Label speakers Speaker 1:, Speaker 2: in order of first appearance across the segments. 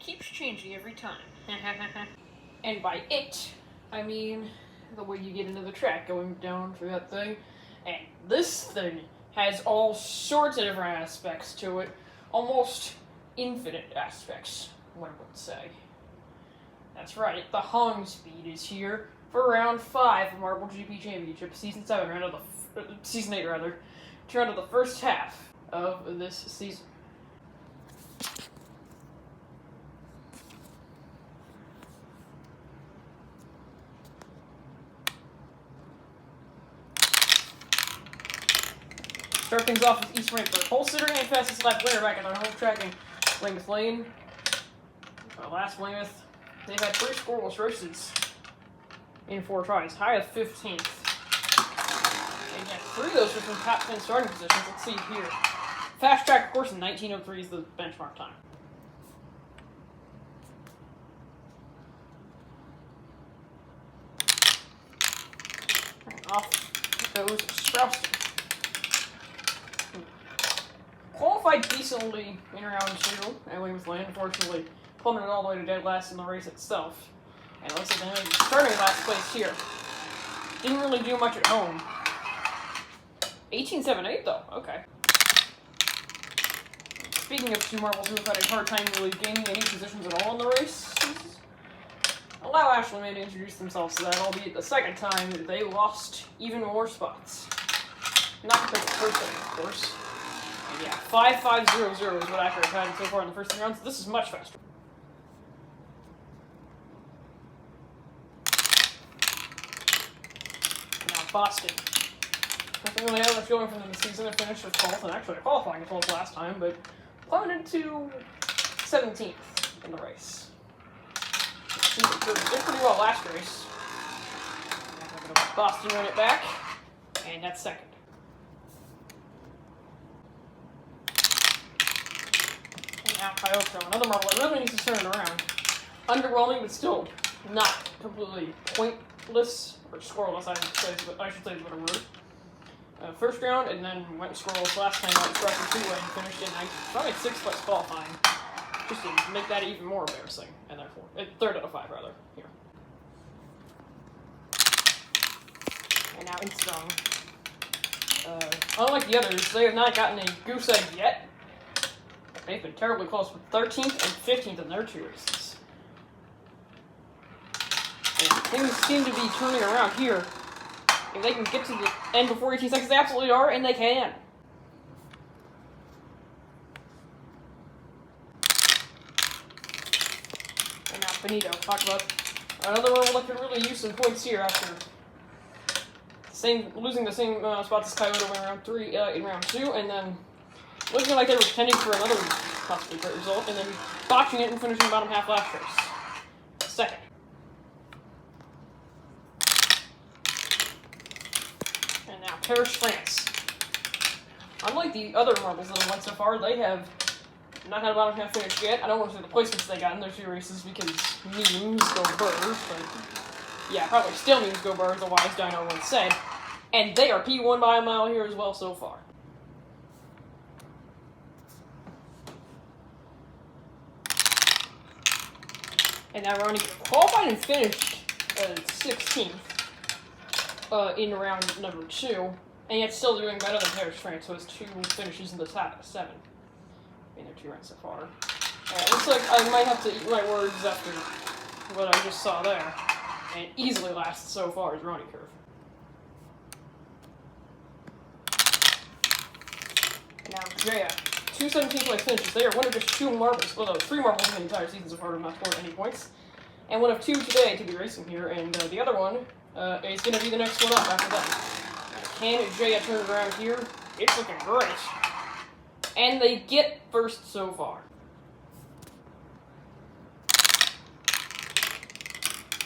Speaker 1: keeps changing every time. And by it, I mean the way you get into the track, going down through that thing. And this thing has all sorts of different aspects to it. Almost infinite aspects, one would say. That's right, the Hongspeed is here for round 5 of Marble GP Championship, Season 7, Season 8 rather, to round of the first half of this season. Start things off with East Rankford. Pole sitter and fastest lap winner back at their home track in Weymouth Lane. Last Weymouth, they've had 3 scoreless races in 4 tries, high of 15th. And yet 3 of those are from top 10 starting positions. Let's see here. Fast track, of course, in 19:03 is the benchmark time. And off goes Sprouston. Qualified decently in round 2 at Weymouth Lane, unfortunately plummeted all the way to dead last in the race itself. And it looks like they starting in last place here. Didn't really do much at home. 18.78 though, okay. Speaking of 2 marbles who have had a hard time really gaining any positions at all in the race, allow Ashley May to introduce themselves to that, albeit the second time they lost even more spots. Not compared to the first time, of course. And yeah, 5.500 is what Acura have had so far in the first 3 rounds. This is much faster. Now Boston. Nothing really had much going for them this season. They finished with 12th, and actually qualifying with 12th last time, but plummeted to 17th in the race. Did pretty well last race. Boston win it back, and that's second. Now Kyoto, another marble that really needs to turn it around. Underwhelming, but still not completely pointless, or scoreless, I should say is a better word. First round, and then went scoreless last time out, struck in 2-way and finished in 6th place qualifying. Just to make that even more embarrassing, and therefore, 3rd out of 5 rather, here. And now Instone. Unlike the others, they have not gotten a goose egg yet. They've been terribly close with 13th and 15th in their 2 races. And things seem to be turning around here. If they can get to the end before 18 seconds, they absolutely are, and they can. And now Benito, talk about another one that could really use some points here after losing the same spots as Kyoto in round 3 in round 2, and then looking like they were contending for another possibly great result, and then botching it and finishing bottom half last race. Second. And now Paris, France. Unlike the other marbles that have won so far, they have not had a bottom half finish yet. I don't want to say the placements they got in their 2 races because memes go burr, but yeah, probably still memes go burr, as the wise dino once said. And they are P1 by a mile here as well so far. And now Ronnie qualified and finished 16th in round number 2, and yet still doing better than Paris, France, who has 2 finishes in the top 7 in their 2 rounds so far. It looks like I might have to eat my words after what I just saw there, and easily last so far is Ronnie Curve. Now Jaya. 2 17th place finishes. They are one of just 2 marbles, well, no, 3 marbles in the entire season so far to not score any points. And one of 2 today to be racing here, and the other one is going to be the next one up after that. Can Jaya turn it around here? It's looking great. And they get first so far.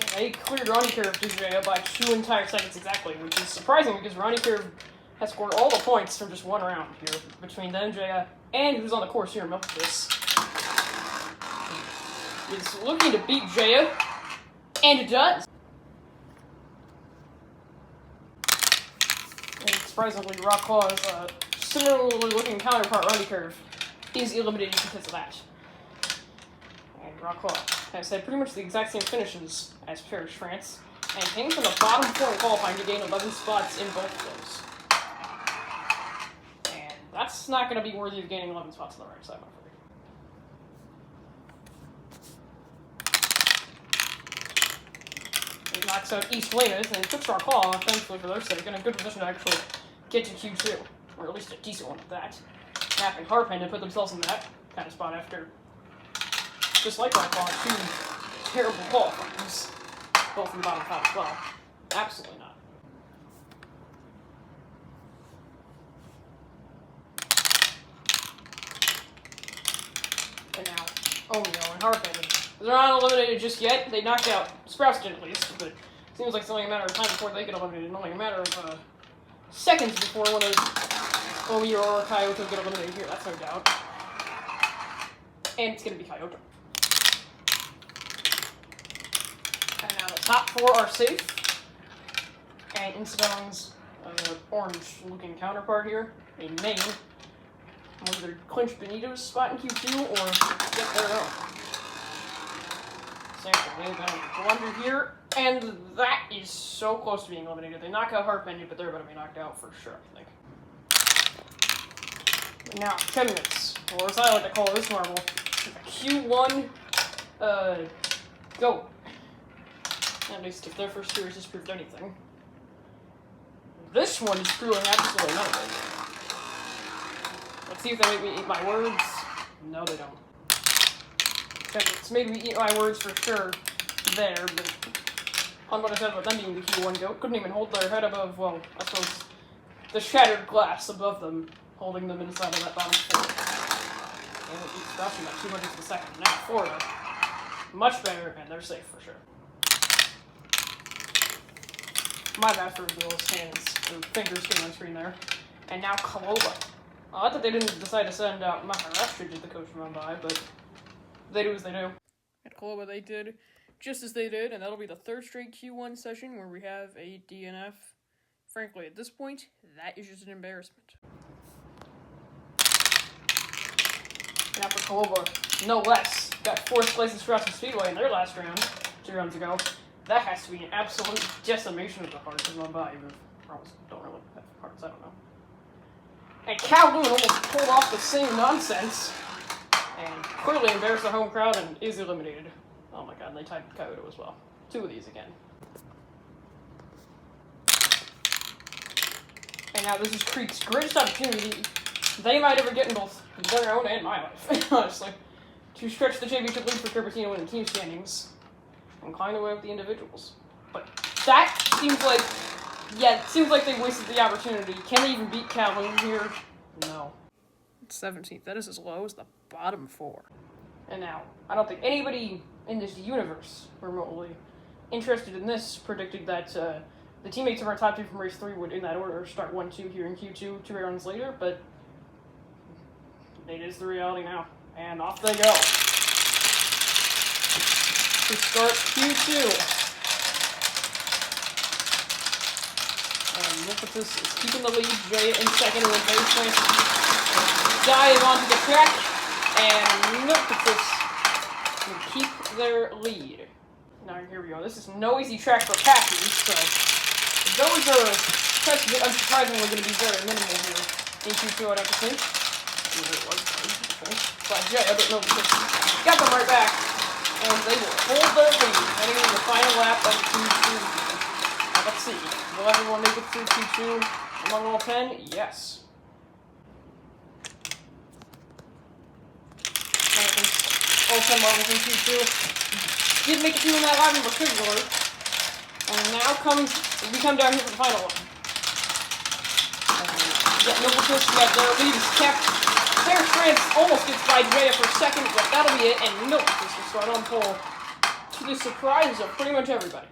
Speaker 1: And they cleared Ronnie Curve to Jaya by 2 entire seconds exactly, which is surprising because Ronnie Curve has scored all the points from just 1 round here between them, Jaya, and who's on the course here in Memphis. Is looking to beat Jaya, and it does. And surprisingly, Rock Claw's similarly looking counterpart, Ronnie Curve, is eliminated because of that. And Rockwell has had pretty much the exact same finishes as Paris, France, and came from the bottom 4 in qualifying to gain 11 spots in both of those. And that's not going to be worthy of gaining 11 spots on the right side, I'm afraid. He knocks out East Weymouth and puts Rockwell, thankfully for their sake, in a good position to actually get to Q2, or at least a decent one at that. Knapp and Harpen to put themselves in that kind of spot after, just like Rockwell, 2 terrible qualifiers, both in the bottom 5 as well. Absolutely not. And now, Omeo and Harpen, they're not eliminated just yet. They knocked out Sprouston at least, but it seems like it's only a matter of time before they get eliminated, only a matter of seconds before one of Omeo or Kyoto get eliminated here, that's no doubt. And it's going to be Kyoto. And now the top 4 are safe. And Instagram's orange-looking counterpart here, in Maine, will either clinch Benito's spot in Q2 or get their own. Sample they've got a blunder here, and that is so close to being eliminated. They knock out Harpenny, but they're going to be knocked out for sure, I think. Now, 10 minutes, or as I like to call this marble, Q1, go. At least if their first series has proved anything. This one is proving absolutely nothing. Let's see if they make me eat my words. No, they don't. It's made me eat my words for sure there, but on what I said about them being the Q1 goat, couldn't even hold their head above, well, I suppose, the shattered glass above them, holding them inside of that bottom 4. And it beats Russian about 200 to the second. Now Florida, much better, and they're safe for sure. My bad for Will's hands, or fingers getting on screen there. And now Kaloba. I thought they didn't decide to send out Maharashtra to the coach from Mumbai, but they do as they do. At Kaloba they did just as they did, and that'll be the 3rd straight Q1 session where we have a DNF. Frankly, at this point, that is just an embarrassment. And now for Kaloba, no less, got 4th place in Sprouston Speedway in their last round, 2 rounds ago. That has to be an absolute decimation of the hearts of Mumbai, even if don't really have hearts, I don't know. And Kowloon almost pulled off the same nonsense, and clearly embarrassed the home crowd and is eliminated. Oh my god, and they tied Kyoto as well. 2 of these again. And now this is Creek's greatest opportunity they might ever get in both their own and my life, honestly, to stretch the championship lead for Cupertino in the team standings and climb away with the individuals. But that seems like, yeah, it seems like they wasted the opportunity. Can they even beat Kowloon here? No. It's 17th. That is as low as the bottom 4. And now, I don't think anybody in this universe remotely interested in this predicted that the teammates of our top 2 from race 3 would, in that order, start 1-2 here in Q2, 2 rounds later, but it is the reality now. And off they go to start Q2. And Milpitas is keeping the lead. Jaya in second with Paris, France. Dive onto the track, and Milpitas can keep their lead. Now here we go. This is no easy track for Pappy, so those are unsurprisingly going to be very minimal here in Q2, I'd have to think. But Jaya, but Milpitas got them right back. And they will hold their lead heading into the final lap of Q2. Let's see. Will everyone make it through Q2 among all 10? Yes. And all 10 marbles in Q2 did make it through in that lap in particular. And now we come down here for the final one. Yeah, Milpitas, their lead is kept. Paris, France almost gets by Jaya for second, but that'll be it, and Milpitas will start on pole, to the surprise of pretty much everybody.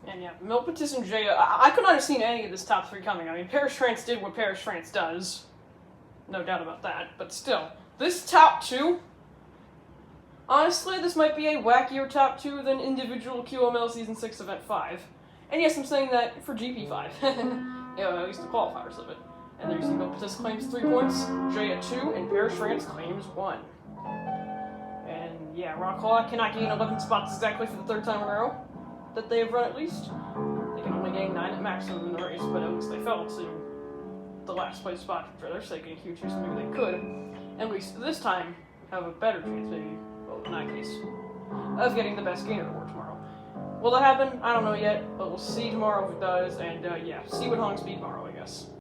Speaker 1: And yeah, Milpitas and Jaya, I could not have seen any of this top 3 coming. I mean, Paris, France did what Paris, France does. No doubt about that, but still. This top 2, honestly, this might be a wackier top 2 than individual QML Season 6 Event 5. And yes, I'm saying that for GP5. Yeah, at least the qualifiers of it. And there you see Milpitas claims 3 points, Jaya 2, and Paris, France claims 1. yeah, Rockclaw cannot gain 11 spots exactly for the third time in a row that they have run at least. They can only gain 9 at maximum in the race, but at least they fell to the last place spot for their sake in Q2, so maybe they could, at least this time, have a better chance, maybe, well, in that case, of getting the best gainer award tomorrow. Will that happen? I don't know yet, but we'll see tomorrow if it does, and yeah, see what Hongspeed tomorrow, I guess.